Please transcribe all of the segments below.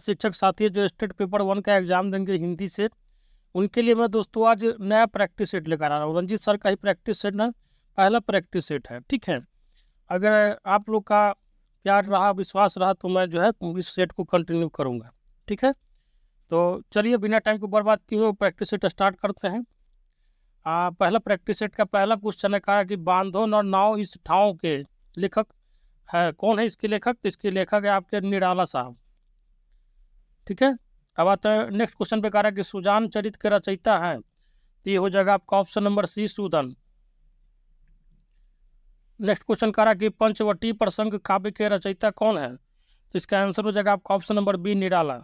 शिक्षक साथी जो स्टेट पेपर 1 का एग्ज़ाम देंगे हिंदी से, उनके लिए मैं दोस्तों आज नया प्रैक्टिस सेट लेकर आ रहा हूँ। रंजीत सर का ही प्रैक्टिस सेट ना पहला प्रैक्टिस सेट है, ठीक है। अगर आप लोग का प्यार रहा, विश्वास रहा तो मैं जो है इस सेट को कंटिन्यू करूँगा, ठीक है। तो चलिए बिना टाइम को बर्बाद किए हुए प्रैक्टिस सेट स्टार्ट करते हैं। पहला प्रैक्टिस सेट का पहला क्वेश्चन है, कहा कि बांधोन और नाव इस ठाव के लेखक है, कौन है इसके लेखक? तो इसके लेखक है आपके निराला साहब, ठीक है। अब आता है नेक्स्ट क्वेश्चन पे, कह रहा है कि सुजान चरित के रचयिता है, तो ये हो जाएगा आपका option number C Sudan. Next question कह रहा है कि पंचवटी प्रसंग काव्य के रचयिता कौन है? तो इसका आंसर हो जाएगा आपका ऑप्शन नंबर बी निराला,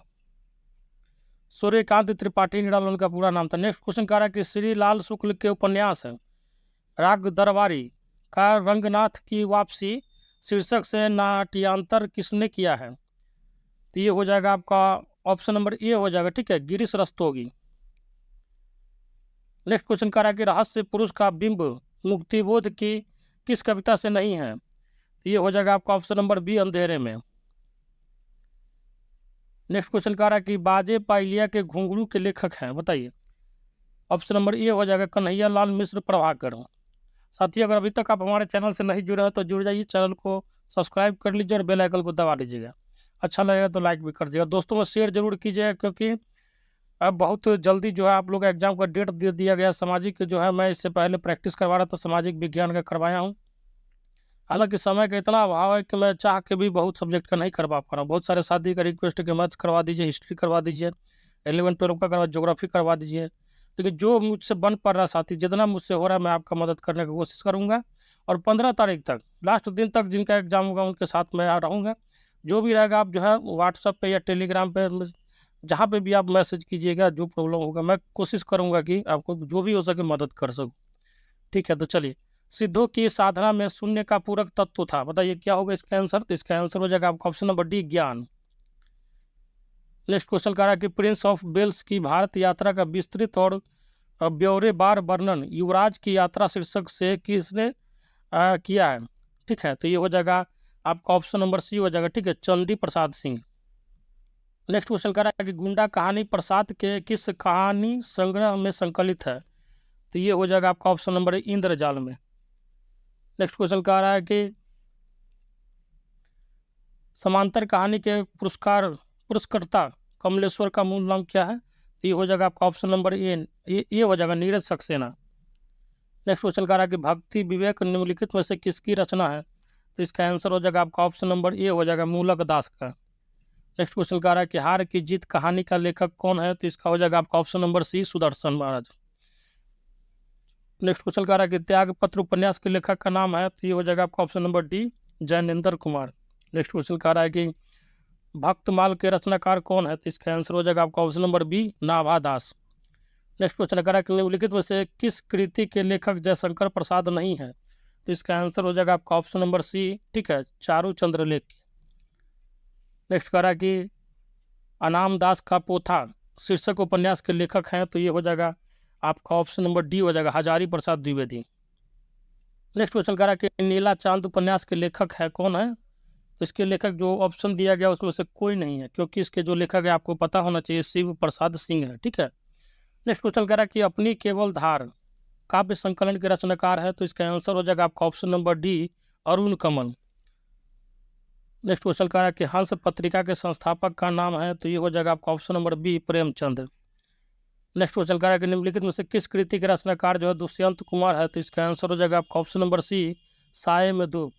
सूर्यकांत त्रिपाठी निराला उनका पूरा नाम था। नेक्स्ट क्वेश्चन कह रहा है कि श्री लाल शुक्ल के उपन्यास राग दरबारी का रंगनाथ की वापसी शीर्षक से नाट्यांतर किसने किया है? तो ये हो जाएगा आपका ऑप्शन नंबर ए हो जाएगा, ठीक है, गिरीश रस्तोगी। नेक्स्ट क्वेश्चन कह रहा है कि रहस्य पुरुष का बिंब मुक्तिबोध की किस कविता से नहीं है? तो ये हो जाएगा आपका ऑप्शन नंबर बी अंधेरे में। नेक्स्ट क्वेश्चन कह रहा है कि बाजे पाइलिया के घुंघरू के लेखक हैं, बताइए। ऑप्शन नंबर ए हो जाएगा कन्हैया लाल मिश्र प्रभाकर। साथी अगर अभी तक आप हमारे चैनल से नहीं जुड़े हैं तो जुड़ जाइए, चैनल को सब्सक्राइब कर लीजिए और बेल आइकन को दबा लीजिएगा। अच्छा लगेगा तो लाइक भी कर दीजिएगा, दोस्तों में शेयर जरूर कीजिएगा, क्योंकि अब बहुत जल्दी जो है आप लोग एग्जाम का डेट दे दिया गया। सामाजिक जो है मैं इससे पहले प्रैक्टिस करवा रहा था, सामाजिक विज्ञान का करवाया हूँ। हालांकि समय का इतना अभाव है कि मैं चाह के भी बहुत सब्जेक्ट का नहीं करवा पा रहा हूँ। बहुत सारे साथी का रिक्वेस्ट है कि मैथ्स करवा दीजिए, हिस्ट्री करवा दीजिए, 11-12 का करवा, ज्योग्राफी करवा दीजिए। लेकिन जो मुझसे बन पड़ रहा साथी, जितना मुझसे हो रहा है मैं आपका मदद करने की कोशिश करूँगा। और 15 तारीख तक, लास्ट दिन तक जिनका एग्जाम होगा उनके साथ मैं रहूँगा। जो भी रहेगा आप जो है व्हाट्सएप पे या टेलीग्राम पे, जहाँ पे भी आप मैसेज कीजिएगा, जो प्रॉब्लम होगा मैं कोशिश करूँगा कि आपको जो भी हो सके मदद कर सकूँ, ठीक है। तो चलिए, सिद्धों की साधना में शून्य का पूरक तत्व था, बताइए क्या होगा इसका आंसर? तो इसका आंसर हो जाएगा आपका ऑप्शन नंबर डी ज्ञान। नेक्स्ट क्वेश्चन कह रहा है कि प्रिंस ऑफ वेल्स की भारत यात्रा का विस्तृत और ब्यौरेवार वर्णन युवराज की यात्रा शीर्षक से किसने किया है? ठीक है, तो ये हो जाएगा आपका ऑप्शन नंबर सी हो जाएगा, ठीक है, चंदी प्रसाद सिंह। नेक्स्ट क्वेश्चन कह रहा है कि गुंडा कहानी प्रसाद के किस कहानी संग्रह में संकलित है? तो ये हो जाएगा आपका ऑप्शन नंबर इंद्रजाल में। नेक्स्ट क्वेश्चन कह रहा है कि समांतर कहानी के पुरस्कर्ता कमलेश्वर का मूल नाम क्या है? तो ये हो जाएगा आपका ऑप्शन नंबर ये हो जाएगा नीरज सक्सेना। नेक्स्ट क्वेश्चन कह रहा है कि भक्ति विवेक निम्नलिखित में से किसकी रचना है? तो इसका आंसर हो जाएगा आपका ऑप्शन नंबर ए हो जाएगा मूलक दास का। नेक्स्ट क्वेश्चन कह रहा है कि हार की जीत कहानी का लेखक कौन है? तो इसका हो जाएगा आपका ऑप्शन नंबर सी सुदर्शन महाराज। नेक्स्ट क्वेश्चन कह रहा है कि त्याग पत्र उपन्यास के लेखक का नाम है? तो ये हो जाएगा आपका option number D Jainendra Kumar. Next question कह रहा है कि भक्तमाल के रचनाकार कौन है? तो इसका आंसर हो जाएगा आपका ऑप्शन नंबर बी नाभा दास। नेक्स्ट क्वेश्चन कह रहा है कि निम्नलिखित में से किस कृति के लेखक जयशंकर प्रसाद नहीं है? तो इसका आंसर हो जाएगा आपका ऑप्शन नंबर सी, ठीक है, चारू चंद्रलेख। नेक्स्ट कह रहा है कि अनाम दास का पोथा शीर्षक उपन्यास के लेखक हैं? तो ये हो जाएगा आपका ऑप्शन नंबर डी हो जाएगा हजारी प्रसाद द्विवेदी। नेक्स्ट क्वेश्चन कह रहा है कि नीला चांद उपन्यास के लेखक है कौन है? तो इसके लेखक जो ऑप्शन दिया गया उसमें से कोई नहीं है, क्योंकि इसके जो लेखक है आपको पता होना चाहिए, शिव प्रसाद सिंह है, ठीक है। नेक्स्ट क्वेश्चन कह रहा है कि अपनी केवल धार काव्य संकलन के रचनाकार है? तो इसका आंसर हो जाएगा आपका ऑप्शन नंबर डी अरुण कमल। नेक्स्ट क्वेश्चन कह रहा है कि हंस पत्रिका के संस्थापक का नाम है? तो ये हो जाएगा आपका option number B Premchand. Next question कह रहा है कि निम्नलिखित में से किस कृति के रचनाकार जो है दुष्यंत कुमार है? तो इसका आंसर हो जाएगा आपका ऑप्शन नंबर सी साये में धूप।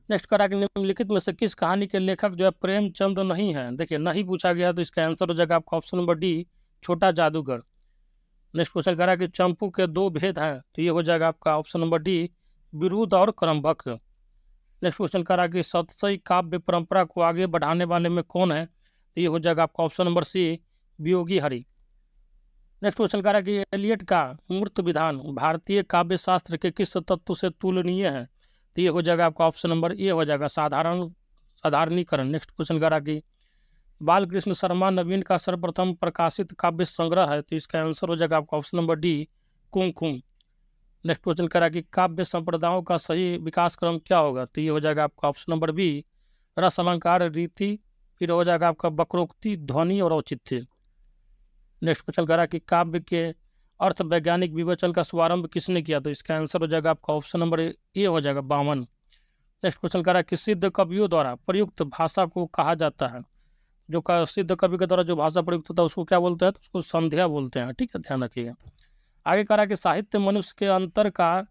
नेक्स्ट कह रहा है कि निम्नलिखित में से किस कहानी के लेखक जो है प्रेमचंद नहीं है? देखिए नहीं पूछा गया, तो इसका आंसर हो जाएगा आपका ऑप्शन नंबर डी छोटा जादूगर। नेक्स्ट क्वेश्चन कह रहा है कि चंपू के दो भेद हैं? तो ये हो जाएगा आपका ऑप्शन नंबर डी विरुद्ध और क्रमबक। नेक्स्ट क्वेश्चन कह रहा है कि सतसई काव्य परंपरा को आगे बढ़ाने वाले में कौन है? तो ये हो जाएगा आपका ऑप्शन नंबर सी वियोगी हरि। नेक्स्ट क्वेश्चन कह रहा है कि एलियट का मूर्त विधान भारतीय काव्य शास्त्र के किस तत्व से तुलनीय है? तो ये हो जाएगा आपका ऑप्शन नंबर ए हो जाएगा साधारणीकरण। नेक्स्ट क्वेश्चन कह रहा है कि बालकृष्ण शर्मा नवीन का सर्वप्रथम प्रकाशित काव्य संग्रह है? तो इसका आंसर हो जाएगा आपका ऑप्शन नंबर डी कुमकुम। नेक्स्ट क्वेश्चन कह रहा है कि काव्य संप्रदायों का सही विकास क्रम क्या होगा? तो ये हो जाएगा आपका ऑप्शन नंबर बी रस अलंकार रीति फिर हो जाएगा आपका वक्रोक्ति, ध्वनि और औचित्य। नेक्स्ट क्वेश्चन कह रहा है कि काव्य के अर्थ वैज्ञानिक विवेचन का शुभारंभ किसने किया? तो इसका आंसर हो जाएगा आपका ऑप्शन नंबर ए हो जाएगा वामन। नेक्स्ट क्वेश्चन कह रहा है कि सिद्ध कवियों द्वारा प्रयुक्त भाषा को कहा जाता है? जो सिद्ध कवि के द्वारा जो भाषा प्रयुक्त होता है उसको क्या बोलते हैं? तो उसको संध्या बोलते हैं। ठीक है, ध्यान रखिएगा। आगे कह रहा है कि साहित्य मनुष्य के अंतर का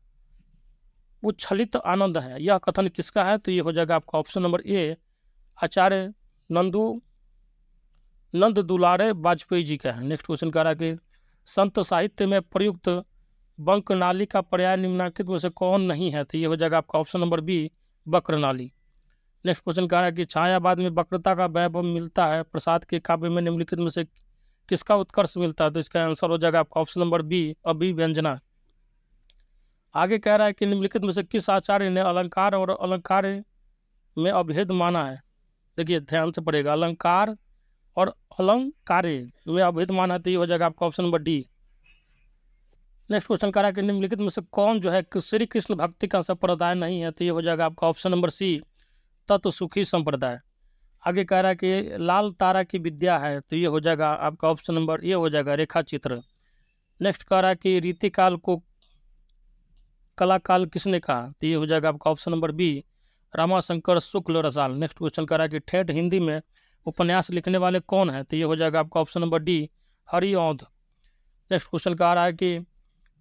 उच्छलित आनंद है, यह कथन किसका है? तो ये हो जाएगा आपका ऑप्शन नंबर ए आचार्य नंद दुलारे वाजपेयी जी का है। नेक्स्ट क्वेश्चन कह रहा है कि संत साहित्य में प्रयुक्त बंकनाली का पर्याय निम्नलिखित में से कौन नहीं है? तो ये हो जाएगा आपका ऑप्शन नंबर बी वक्रनाली। नेक्स्ट क्वेश्चन कह रहा है कि छायावाद में वक्रता का वैभव मिलता है, प्रसाद के काव्य में निम्नलिखित में से किसका उत्कर्ष मिलता है? तो इसका आंसर हो जाएगा आपका ऑप्शन नंबर बी अभिव्यंजना। आगे कह रहा है कि निम्नलिखित में से किस आचार्य ने अलंकार और अलंकार में अभेद माना है? देखिए ध्यान से पड़ेगा, अलंकार और अलंकारे में अभेद माना है, तो ये हो जाएगा आपका option number D. Next question कह रहा है कि निम्नलिखित में से कौन जो है श्री कृष्ण भक्ति का संप्रदाय नहीं है? तो ये हो जाएगा आपका ऑप्शन नंबर सी तत्व सुखी संप्रदाय। आगे कह रहा है कि लाल तारा की विद्या है, तो ये हो जाएगा आपका ऑप्शन नंबर ये हो जाएगा रेखा चित्र। नेक्स्ट कह रहा है कि रीतिकाल को कलाकाल किसने कहा? तो ये हो जाएगा आपका ऑप्शन नंबर बी रामाशंकर शुक्ल रसाल। नेक्स्ट क्वेश्चन कह रहा है कि ठेठ हिंदी में उपन्यास लिखने वाले कौन है? तो ये हो जाएगा आपका option number D Hariaudh. Next question कह रहा है कि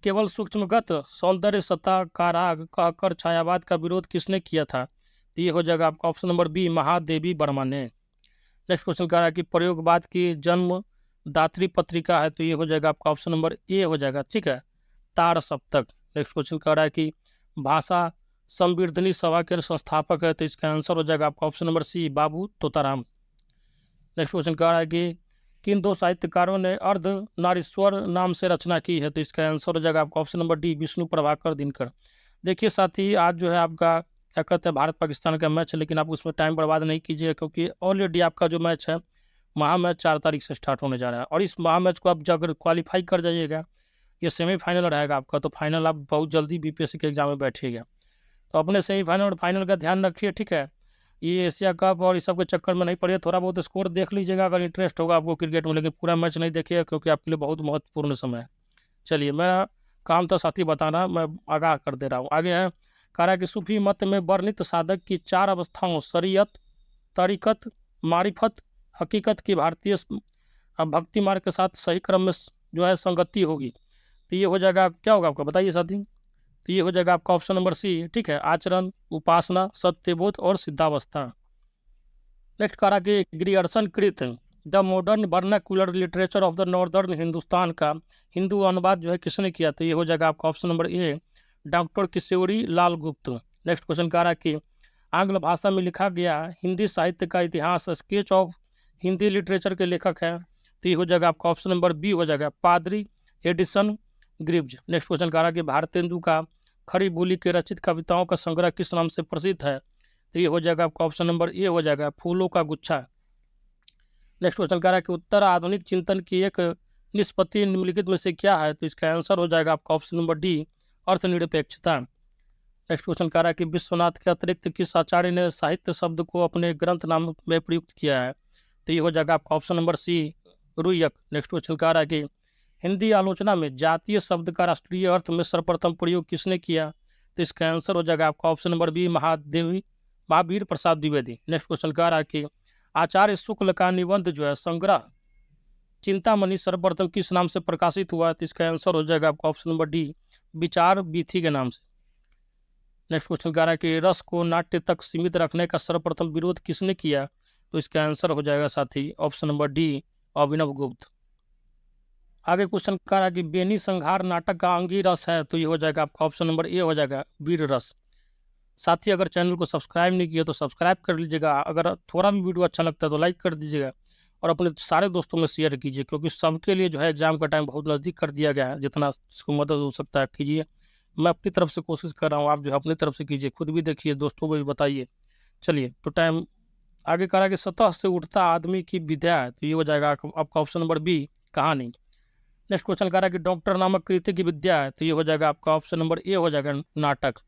केवल सूक्ष्मगत सौंदर्य सत्ता का राग कहकर छायावाद का विरोध किसने किया था? तो ये हो जाएगा आपका option number B Mahadevi Verma ने। नेक्स्ट क्वेश्चन कह रहा है कि प्रयोगवाद की जन्म दात्री पत्रिका है, तो ये हो जाएगा आपका ऑप्शन नंबर ए हो जाएगा। ठीक है, तार सप्तक। नेक्स्ट क्वेश्चन कह रहा है कि भाषा संवर्धनी सभा के संस्थापक है, तो इसका आंसर हो जाएगा आपका ऑप्शन नंबर सी बाबू तोताराम। नेक्स्ट क्वेश्चन कह रहा है कि किन दो साहित्यकारों ने अर्ध नारीश्वर नाम से रचना की है? तो इसका आंसर हो जाएगा आपका option number D Vishnu Prabhakar Dinkar. देखिए साथी, आज जो है आपका क्या कहते हैं भारत पाकिस्तान का मैच है, लेकिन आप उसमें टाइम बर्बाद नहीं कीजिए, क्योंकि ऑलरेडी आपका जो मैच है महा मैच 4 तारीख से स्टार्ट होने जा रहा है, और इस महा मैच को आप अगर क्वालिफाई कर जाइएगा, ये सेमीफाइनल रहेगा आपका, तो फाइनल आप बहुत जल्दी बीपीएससी के एग्जाम में बैठिएगा। तो अपने सेमीफाइनल और फाइनल का ध्यान रखिए। ठीक है, ये एशिया कप और इस सब के चक्कर में नहीं पड़िए, थोड़ा बहुत स्कोर देख लीजिएगा अगर इंटरेस्ट होगा आपको क्रिकेट में, लेकिन पूरा मैच नहीं देखिएगा क्योंकि आपके लिए बहुत महत्वपूर्ण समय है। चलिए, मेरा काम था साथी बताना, मैं आगाह कर दे रहा हूँ। आगे है कह रहा है कि सूफी मत में वर्णित साधक की 4 अवस्थाओं शरीयत, तरीकत, मारिफत, हकीकत की भारतीय भक्ति मार्ग के साथ सही क्रम में जो है संगति होगी। तो ये हो जाएगा, क्या होगा आपका बताइए साथी? तो ये हो जाएगा आपका ऑप्शन नंबर सी। ठीक है, आचरण, उपासना, सत्यबोध और सिद्धावस्था। नेक्स्ट कह रहा कि ग्रियर्सन कृत the modern vernacular literature of the northern Hindustan का हिंदू अनुवाद जो है किसने किया? तो ये हो जाएगा आपका option number A doctor Kishori Lal गुप्त। नेक्स्ट क्वेश्चन कह रहा है कि आंग्ल भाषा में लिखा गया हिंदी साहित्य का इतिहास स्केच ऑफ हिंदी लिटरेचर के लेखक है, तो ये हो जाएगा आपका ऑप्शन नंबर बी हो जाएगा पादरी एडिसन ग्रिव्ज। नेक्स्ट क्वेश्चन कह रहा है कि भारतेंदु का खड़ी बोली के रचित कविताओं का संग्रह किस नाम से प्रसिद्ध है? तो ये हो जाएगा आपका ऑप्शन नंबर ए हो जाएगा फूलों का गुच्छा। नेक्स्ट क्वेश्चन कह रहा है कि उत्तर आधुनिक चिंतन की एक निष्पत्ति निम्नलिखित में से क्या है? तो इसका आंसर हो जाएगा आपका ऑप्शन नंबर डी अर्थनिरपेक्षता। नेक्स्ट क्वेश्चन कह रहा है कि विश्वनाथ के अतिरिक्त किस आचार्य ने साहित्य शब्द को अपने ग्रंथ नाम में प्रयुक्त किया है? तो ये हो जाएगा आपका option number C Ruyyaka. Next question कह रहा है कि हिंदी आलोचना में जातीय शब्द का राष्ट्रीय अर्थ में सर्वप्रथम प्रयोग किसने किया? तो इसका आंसर हो जाएगा आपका option number B Mahavir Prasad Dwivedi. Next question कह रहा है कि आचार्य शुक्ल का निबंध जो है संग्रह चिंतामणि सर्वप्रथम किस नाम से प्रकाशित हुआ? तो इसका आंसर हो जाएगा आपका ऑप्शन नंबर डी विचार बीथी के नाम से। नेक्स्ट क्वेश्चन कह रहा है कि रस को नाट्य तक सीमित रखने का सर्वप्रथम विरोध किसने किया? तो इसका आंसर हो जाएगा साथी ऑप्शन नंबर डी अभिनव गुप्त। आगे क्वेश्चन कह रहा है कि बेनी संहार नाटक का अंगी रस है, तो ये हो जाएगा आपका ऑप्शन नंबर ए हो जाएगा वीर रस। साथी, अगर चैनल को सब्सक्राइब नहीं किया तो सब्सक्राइब कर लीजिएगा, अगर थोड़ा भी वीडियो अच्छा लगता है तो लाइक कर दीजिएगा, और अपने सारे दोस्तों में शेयर कीजिए, क्योंकि सबके लिए जो है एग्जाम का टाइम बहुत नज़दीक कर दिया गया है। जितना इसको मदद हो सकता है कीजिए, मैं अपनी तरफ से कोशिश कर रहा हूँ, आप जो है अपनी तरफ से कीजिए, खुद भी देखिए, दोस्तों को भी बताइए। चलिए, तो टाइम आगे कह रहा है कि सतह से उठता आदमी की विद्या है, तो ये हो जाएगा आपका ऑप्शन नंबर बी कहानी। नेक्स्ट क्वेश्चन कह रहा है कि डॉक्टर नामक कृति की विद्या है, तो ये हो जाएगा आपका ऑप्शन नंबर ए हो जाएगा नाटक।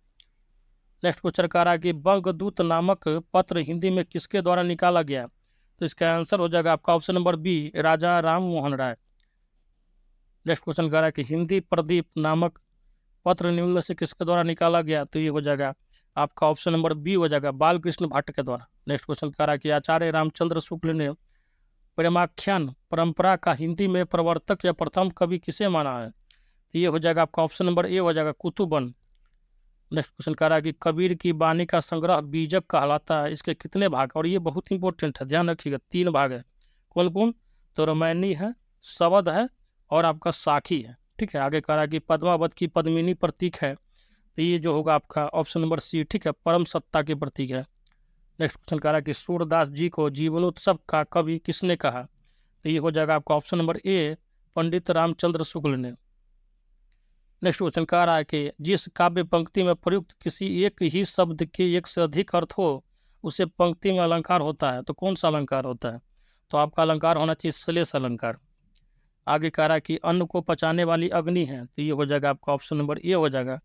नेक्स्ट क्वेश्चन कह रहा है कि बंगदूत नामक पत्र हिंदी में किसके द्वारा निकाला गया? तो तो इसका आंसर हो जाएगा आपका ऑप्शन नंबर बी, राजा राम मोहन राय। नेक्स्ट क्वेश्चन कह रहा है कि हिंदी प्रदीप नामक पत्र निम्न में से किसके द्वारा निकाला गया, तो ये हो जाएगा आपका ऑप्शन नंबर बी हो जाएगा, बाल कृष्ण भट्ट के द्वारा। नेक्स्ट क्वेश्चन कह रहा है कि आचार्य रामचंद्र शुक्ल ने प्रेमाख्यान परंपरा का हिंदी में प्रवर्तक या प्रथम कवि किसे माना है, तो ये हो जाएगा आपका ऑप्शन नंबर ए हो जाएगा, कुतुबन। नेक्स्ट क्वेश्चन कह रहा है कि कबीर की बानी का संग्रह बीजक कहलाता है, इसके कितने भाग, और ये बहुत इंपॉर्टेंट है, ध्यान रखिएगा, 3 भाग है। कौन कौन, तो रामायणी है, शवद है और आपका साखी है। ठीक है, आगे कह रहा है कि पद्मावत की पद्मिनी प्रतीक है, तो ये जो होगा आपका ऑप्शन नंबर सी, ठीक है, परम सत्ता के प्रतीक है। नेक्स्ट क्वेश्चन कह रहा है कि सूरदास जी को जीवनोत्सव का कवि किसने कहा, तो ये हो जाएगा आपका ऑप्शन नंबर ए, पंडित रामचंद्र शुक्ल ने। नेक्स्ट क्वेश्चन कह रहा है कि जिस काव्य पंक्ति में प्रयुक्त किसी एक ही शब्द के एक से अधिक अर्थ हो उसे पंक्ति में अलंकार होता है, तो कौन सा अलंकार होता है, तो आपका अलंकार होना चाहिए श्लेष अलंकार। आगे कह रहा है कि अन्न को पचाने वाली अग्नि है, तो ये हो जाएगा आपका ऑप्शन नंबर ए हो जाएगा,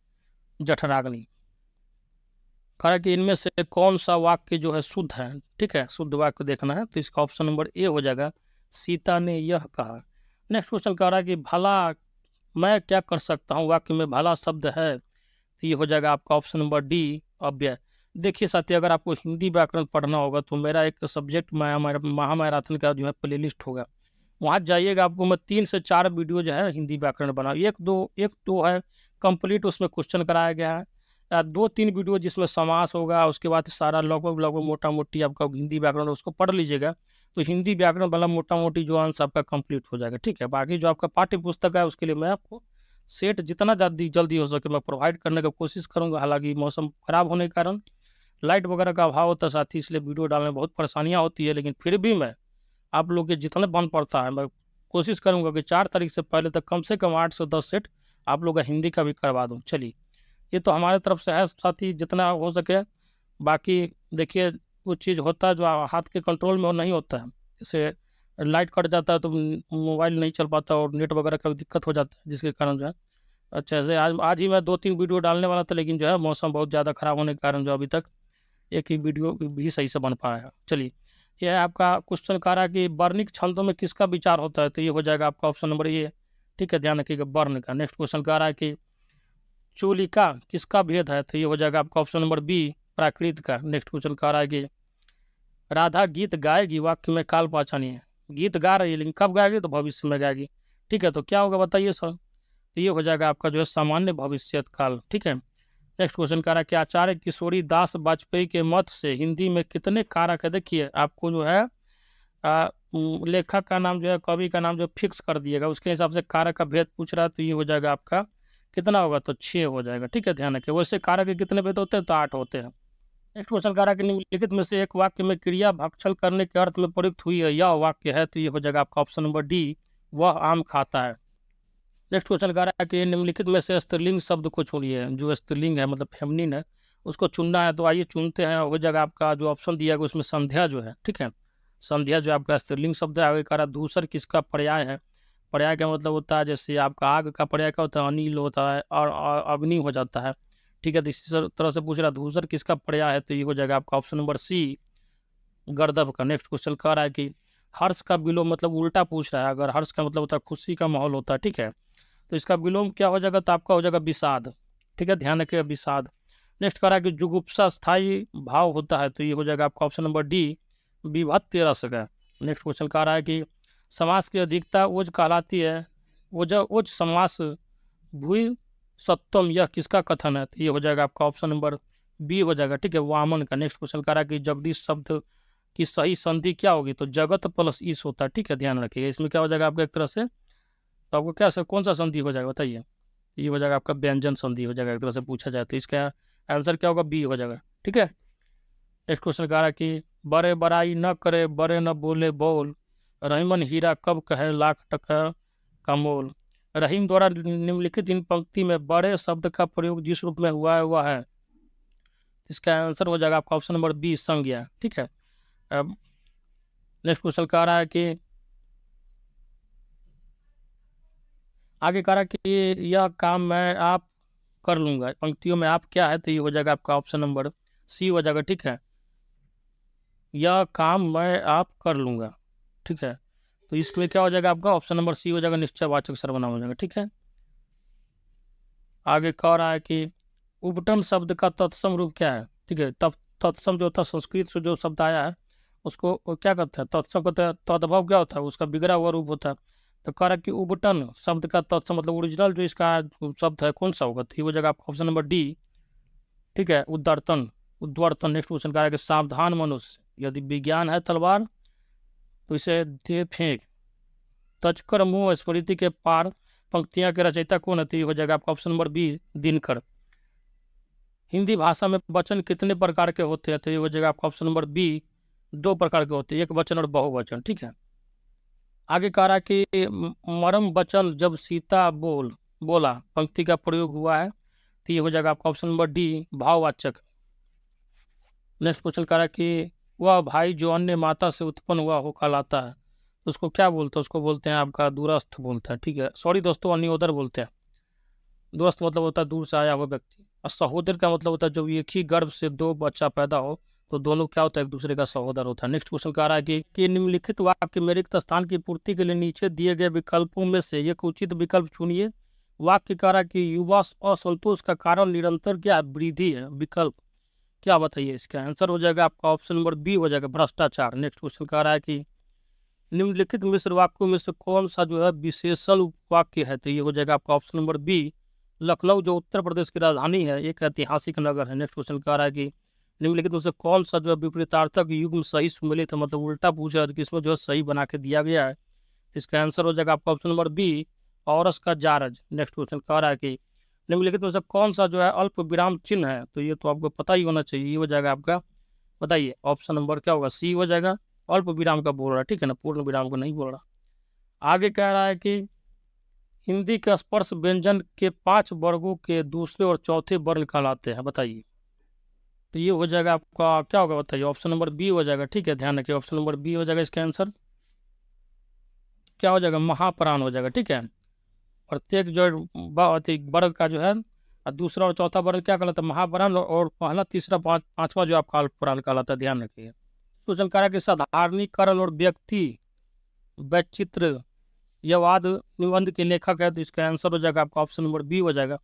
जठराग्नि। कह रहा है कि इनमें से कौन सा वाक्य जो है शुद्ध है, ठीक है, शुद्ध वाक्य देखना है, तो इसका ऑप्शन नंबर ए हो जाएगा, सीता ने यह कहा। नेक्स्ट क्वेश्चन कह रहा है कि भला मैं क्या कर सकता हूँ, वाक्य में भला शब्द है, तो ये हो जाएगा आपका ऑप्शन नंबर डी, अव्यय। देखिए साथी, अगर आपको हिंदी व्याकरण पढ़ना होगा तो मेरा एक सब्जेक्ट महामैराथन का जो है प्लेलिस्ट होगा, वहाँ जाइएगा, आपको मैं 3 से 4 वीडियो जो है हिंदी व्याकरण बना, एक दो है कंप्लीट, उसमें क्वेश्चन कराया गया है, या 2-3 वीडियो जिसमें समास होगा, उसके बाद सारा लगभग मोटा मोटी आपका हिंदी व्याकरण उसको पढ़ लीजिएगा, तो हिंदी व्याकरण वाला मोटा मोटी जो आंसर आपका कंप्लीट हो जाएगा। ठीक है, बाकी जो आपका पाठ्य पुस्तक है उसके लिए मैं आपको सेट जितना जल्दी हो सके मैं प्रोवाइड करने का कोशिश करूँगा। हालांकि मौसम खराब होने के कारण लाइट वगैरह का अभाव होता है साथी, इसलिए वीडियो डालने में बहुत परेशानियाँ होती है, लेकिन फिर भी मैं आप लोग के जितना बन पड़ता है मैं कोशिश करूँगा कि 4 तारीख से पहले तक कम से कम 8 से 10 सेट आप लोग का हिंदी का भी करवा दूँ। चलिए, ये तो हमारे तरफ से है साथी, जितना हो सके। बाकी देखिए, कुछ चीज़ होता है जो हाथ के कंट्रोल में नहीं होता है, जैसे लाइट कट जाता है तो मोबाइल नहीं चल पाता और नेट वगैरह का भी दिक्कत हो जाता है, जिसके कारण जो है अच्छा से आज ही मैं 2-3 वीडियो डालने वाला था, लेकिन जो है मौसम बहुत ज़्यादा ख़राब होने के कारण जो अभी तक एक ही वीडियो भी सही से बन पाया है। चलिए, यह है आपका क्वेश्चन कह रहा है कि वर्णिक छंदों में किसका विचार होता है, तो ये हो जाएगा आपका ऑप्शन नंबर ए। ठीक है, ध्यान रखिएगा वर्ण का। नेक्स्ट क्वेश्चन कह रहा है कि चूलिका किसका भेद है, तो ये हो जाएगा आपका ऑप्शन नंबर बी, प्राकृत का। नेक्स्ट क्वेश्चन कह रहा है कि राधा गीत गाएगी, वाक्य में काल पहचानिए। गीत गा रही है लेकिन कब गाएगी, तो भविष्य में गाएगी। ठीक है, तो क्या होगा बताइए सर, तो ये हो जाएगा आपका जो है सामान्य भविष्यत काल। ठीक है, नेक्स्ट क्वेश्चन कह रहा है कि आचार्य किशोरी दास वाजपेयी के मत से हिंदी में कितने कारक है, देखिए आपको जो है लेखक का नाम जो है, कवि का नाम जो फिक्स कर दिएगा, उसके हिसाब से कारक का भेद पूछ रहा है, तो ये हो जाएगा आपका कितना होगा, तो 6 हो जाएगा। ठीक है, ध्यान रखिए, वैसे कारक के कितने भेद होते हैं, तो 8 होते हैं। नेक्स्ट क्वेश्चन कह रहा है कि निम्नलिखित में से एक वाक्य में क्रिया भक्षण करने के अर्थ में प्रयुक्त हुई है, यह वाक्य है, तो ये हो जाएगा आपका ऑप्शन नंबर डी, वह आम खाता है। नेक्स्ट क्वेश्चन कह रहा है कि निम्नलिखित में से स्त्रीलिंग शब्द को चुनिए, जो स्त्रीलिंग है मतलब फेमिनिन है उसको चुनना है, तो आइए चुनते हैं। हो जाएगा आपका जो ऑप्शन दिया गया उसमें संध्या जो है, ठीक है, संध्या जो आपका स्त्रीलिंग शब्द है। आगे कह रहा है धूसर किसका पर्याय है, पर्याय का मतलब होता है जैसे आपका आग का पर्याय क्या होता है, अनिल होता है और अग्नि हो जाता है। ठीक है, तो इसी तरह से पूछ रहा है धूसर किसका पर्याय है, तो ये हो जाएगा आपका ऑप्शन नंबर सी, गर्दभ का। नेक्स्ट क्वेश्चन कह रहा है कि हर्ष का विलोम, मतलब उल्टा पूछ रहा है, अगर हर्ष का मतलब होता है खुशी का माहौल होता है, ठीक है, तो इसका विलोम क्या हो जाएगा, तो आपका हो जाएगा विषाद। ठीक है, ध्यान रखिएगा विषाद। नेक्स्ट कह रहा है कि जुगुप्सा स्थायी भाव होता है, तो ये हो जाएगा आपका ऑप्शन नंबर डी, विभक्ति रस का। नेक्स्ट क्वेश्चन कह रहा है कि समास की अधिकता ओज कहलाती है, ओज समास भूय सत्वम, यह किसका कथन है, तो ये हो जाएगा आपका ऑप्शन नंबर बी हो जाएगा। ठीक है, वामन का। नेक्स्ट क्वेश्चन कह रहा है कि जगदीश शब्द की सही संधि क्या होगी, तो जगत प्लस ईश होता है। ठीक है, ध्यान रखिएगा, इसमें क्या हो जाएगा आपका एक तरह से, तो आपको क्या सर कौन सा संधि हो जाएगा बताइए, ये हो जाएगा आपका व्यंजन संधि हो जाएगा, एक तरह से पूछा जाए तो इसका आंसर क्या होगा, बी हो जाएगा। ठीक है, नेक्स्ट क्वेश्चन कह रहा है कि बड़े बड़ाई न करे, बड़े न बोले बोल, रहीमन हीरा कब कहे लाख टका का मोल। रहीम द्वारा निम्नलिखित इन पंक्ति में बड़े शब्द का प्रयोग जिस रूप में हुआ है वह है, इसका आंसर हो जाएगा आपका ऑप्शन नंबर बी, संज्ञा। ठीक है, अब नेक्स्ट क्वेश्चन कह रहा है कि आगे कह रहा है कि यह काम मैं आप कर लूँगा, पंक्तियों में आप क्या है, तो ये हो जाएगा आपका ऑप्शन नंबर सी हो जाएगा। ठीक है, यह काम मैं आप कर लूँगा, ठीक है। तो इसमें क्या हो जाएगा आपका ऑप्शन नंबर सी हो जाएगा, निश्चयवाचक सर्वनाम हो जाएगा, ठीक है। आगे कह रहा है कि उपटन शब्द का तत्सम रूप क्या है, ठीक है। तब तत्सम जो होता है संस्कृत से जो शब्द आया है उसको वो क्या कहते हैं, तत्सम कहते हैं। तद्भव क्या होता है, उसका बिगड़ा हुआ रूप होता है। तो कह रहा है कि उपटन शब्द का तत्सम मतलब ओरिजिनल जो इसका शब्द है कौन सा होगा, तो ये हो जाएगा आपका ऑप्शन नंबर डी, ठीक है। उद्वर्तन, उद्वर्तन। नेक्स्ट क्वेश्चन कह रहा है कि सावधान मनुष्य, यदि विज्ञान है तलवार तो इसे दे फेंक। तजकर मुंह स्मृति के पार पंक्तियां के रचयिता कौन है, तो ये हो जाएगा आपका option number B, Dinkar. Hindi भाषा में वचन कितने प्रकार के होते हैं, तो ये हो जाएगा आपका ऑप्शन नंबर बी, 2 प्रकार के होते हैं, एक वचन और बहुवचन, ठीक है। आगे कह रहा है कि मरम वचन जब सीता बोला पंक्ति का प्रयोग हुआ है, तो ये हो जाएगा आपका ऑप्शन नंबर डी, भाववाचक। नेक्स्ट क्वेश्चन कह रहा है कि वह भाई जो अन्य माता से उत्पन्न हुआ हो कहलाता है, तो उसको क्या बोलते हैं, उसको बोलते हैं आपका दूरस्थ बोलते हैं, ठीक है। सॉरी दोस्तों, अन्योदर बोलते हैं। दूरस्थ मतलब होता है दूर से आया हुआ व्यक्ति, और सहोदर का मतलब होता है जब एक ही गर्भ से 2 बच्चा पैदा हो तो दोनों क्या होता है, एक दूसरे का सहोदर होता है। नेक्स्ट क्वेश्चन कह रहा है कि निम्नलिखित वाक्य में रिक्त स्थान की पूर्ति के लिए नीचे दिए गए विकल्पों में से एक उचित विकल्प चुनिए। वाक्य कह रहा है कि युवा असंतोष का कारण निरंतर क्या वृद्धि है, विकल्प क्या बताइए, इसका आंसर हो जाएगा आपका ऑप्शन नंबर बी हो जाएगा, भ्रष्टाचार। नेक्स्ट क्वेश्चन कह रहा है कि निम्नलिखित मिश्र वाक्यों में से कौन सा जो है विशेषण वाक्य है, तो ये हो जाएगा आपका ऑप्शन नंबर बी, लखनऊ जो उत्तर प्रदेश की राजधानी है एक ऐतिहासिक नगर है। नेक्स्ट क्वेश्चन कह रहा है कि निम्नलिखित में से कौन सा जो है विपरीतार्थक युग्म सही सुमेलित है, मतलब उल्टा पूछा है, किसमें जो है सही बना के दिया गया है। इसका आंसर हो जाएगा आपका ऑप्शन नंबर बी, औरस का जारज। नेक्स्ट क्वेश्चन कह रहा है कि निम्नलिखित में से कौन सा जो है अल्प विराम चिन्ह है, तो ये तो आपको पता ही होना चाहिए, ये हो जाएगा आपका, बताइए ऑप्शन नंबर क्या होगा, सी हो जाएगा, अल्प विराम का बोल रहा है, ठीक है ना, पूर्ण विराम को नहीं बोल रहा। आगे कह रहा है कि हिंदी के स्पर्श व्यंजन के 5 वर्गों के दूसरे और चौथे वर्ण कहलाते हैं, बताइए। तो ये हो जाएगा आपका क्या होगा, बताइए ऑप्शन नंबर बी हो जाएगा, ठीक है। ध्यान रखिए ऑप्शन नंबर बी हो जाएगा इसका आंसर, क्या हो जाएगा, महाप्राण हो जाएगा, ठीक है। प्रत्येक जो वर्ग का जो है दूसरा और चौथा वर्ग क्या कहलाता है, महाप्राण, और पहला तीसरा पांचवा जो आपका अल्पप्राण कहलाता है, ध्यान रखिए। क्वेश्चन कह रहा है कि साधारणीकरण और व्यक्ति वैचित्र यवाद निबंध के लेखक है, तो इसका आंसर हो जाएगा आपका ऑप्शन नंबर बी हो जाएगा,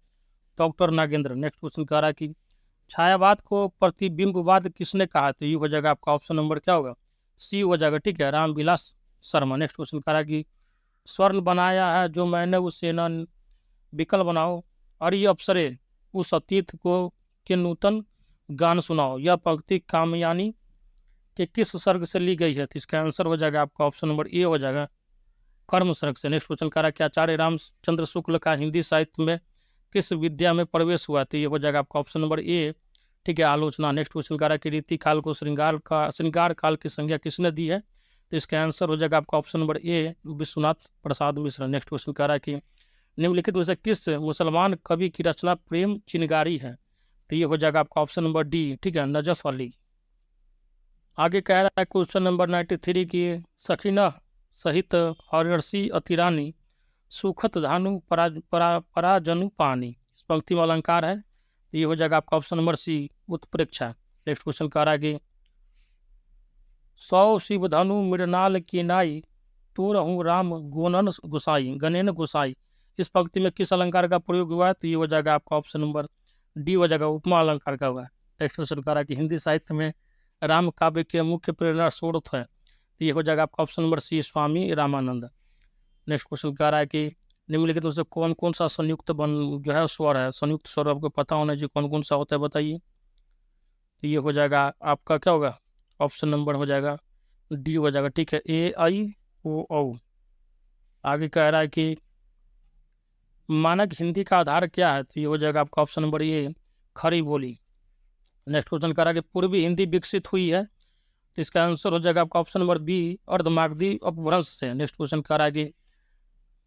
डॉक्टर नागेंद्र। नेक्स्ट क्वेश्चन कह रहा है कि छायावाद को प्रतिबिंबवाद किसने कहा, तो ये हो जाएगा आपका ऑप्शन नंबर क्या होगा, सी हो जाएगा, ठीक है, रामविलास शर्मा। नेक्स्ट क्वेश्चन कह रहा है कि स्वर्ण बनाया है जो मैंने उसे न विकल बनाओ, और ये अप्सरे उस अतीत को के नूतन गान सुनाओ, यह पंक्ति कामयानी के किस सर्ग से ली गई है, तो इसका आंसर हो जाएगा आपका ऑप्शन नंबर ए हो जाएगा, कर्म सर्ग से। नेक्स्ट क्वेश्चन कह रहा है कि आचार्य रामचंद्र शुक्ल का हिंदी साहित्य में किस विद्या में प्रवेश हुआ, तो ये हो जाएगा आपका ऑप्शन नंबर ए, ठीक है, आलोचना। नेक्स्ट क्वेश्चन कह रहा है कि रीति काल को श्रृंगार काल की संज्ञा किसने दी है, तो इसका आंसर हो जाएगा आपका option number A, Vishwanath Prasad Mishra. Next question कह रहा है कि निम्नलिखित में से किस मुसलमान कवि की रचना प्रेम चिनगारी है, तो ये हो जाएगा आपका ऑप्शन नंबर डी, ठीक है, नजफ अली। आगे कह रहा है क्वेश्चन नंबर 93 की सखीना सहित हर्षि अतिरानी सुखत धानु पराजनु पानी, इस पंक्ति में अलंकार है, तो ये हो जाएगा आपका ऑप्शन नंबर सी, उत्प्रेक्षा। नेक्स्ट क्वेश्चन कह रहा है कि 100 शिव धनु मृणाल की नाई तू रहूँ राम गोनन गुसाई गनेन गुसाई, इस पंक्ति में किस अलंकार का प्रयोग हुआ है, तो ये हो जाएगा आपका ऑप्शन नंबर डी हो जाएगा, उपमा अलंकार का हुआ है। नेक्स्ट क्वेश्चन कह रहा है कि हिंदी साहित्य में राम काव्य के मुख्य प्रेरणा स्रोत है, तो ये हो जाएगा आपका ऑप्शन नंबर सी, स्वामी रामानंद। नेक्स्ट क्वेश्चन कह रहा है कि निम्नलिखित में से कौन कौन सा संयुक्त बन जो है स्वर है, संयुक्त स्वर आपको पता होना चाहिए कौन कौन सा होता है, बताइए। तो ये हो जाएगा आपका क्या होगा, ऑप्शन नंबर हो जाएगा डी हो जाएगा, ठीक है, ए आई ओ औ। आगे कह रहा है कि मानक हिंदी का आधार क्या है, तो ये हो जाएगा आपका ऑप्शन नंबर ए, खड़ी बोली। नेक्स्ट क्वेश्चन कह रहा है कि पूर्वी हिंदी विकसित हुई है, तो इसका आंसर हो जाएगा आपका ऑप्शन नंबर बी, अर्धमागधी अपभ्रंश से। नेक्स्ट क्वेश्चन कह रहा है कि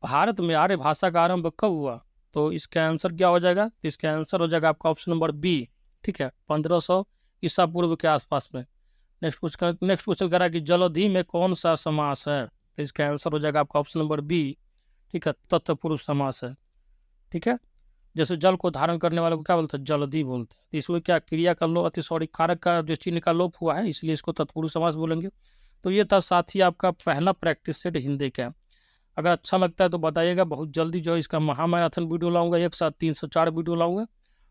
भारत में आर्य भाषा का आरंभ कब हुआ, तो इसका आंसर क्या हो जाएगा, तो इसका आंसर हो जाएगा आपका ऑप्शन नंबर बी, ठीक है, 1500 ईसा पूर्व के आसपास में। नेक्स्ट क्वेश्चन कह रहा है कि जलधि में कौन सा समास है, तो इसका आंसर हो जाएगा आपका ऑप्शन नंबर बी, ठीक है, तत्पुरुष समास है, ठीक है। जैसे जल को धारण करने वाले को क्या बोलते हैं, जलधि बोलते हैं। तो इसमें क्या क्रिया का लोप अतिशौरी कारक का जो चिन्ह का लोप हुआ है, इसलिए इसको तत्पुरुष समास बोलेंगे। तो ये था साथी आपका पहला प्रैक्टिस सेट हिंदी का। अगर अच्छा लगता है तो बताइएगा, बहुत जल्दी जो है इसका महामैराथन वीडियो लाऊंगा, एक साथ 3 से 4 वीडियो लाऊंगा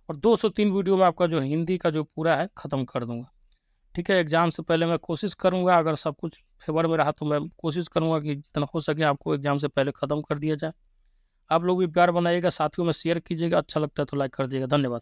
और 2 से 3 वीडियो में आपका जो हिंदी का जो पूरा है ख़त्म कर दूंगा। ठीक है, एग्ज़ाम से पहले मैं कोशिश करूंगा, अगर सब कुछ फेवर में रहा तो मैं कोशिश करूंगा कि जितना हो सके आपको एग्ज़ाम से पहले ख़त्म कर दिया जाए। आप लोग भी प्यार बनाइएगा, साथियों में शेयर कीजिएगा, अच्छा लगता है तो लाइक कर दीजिएगा। धन्यवाद।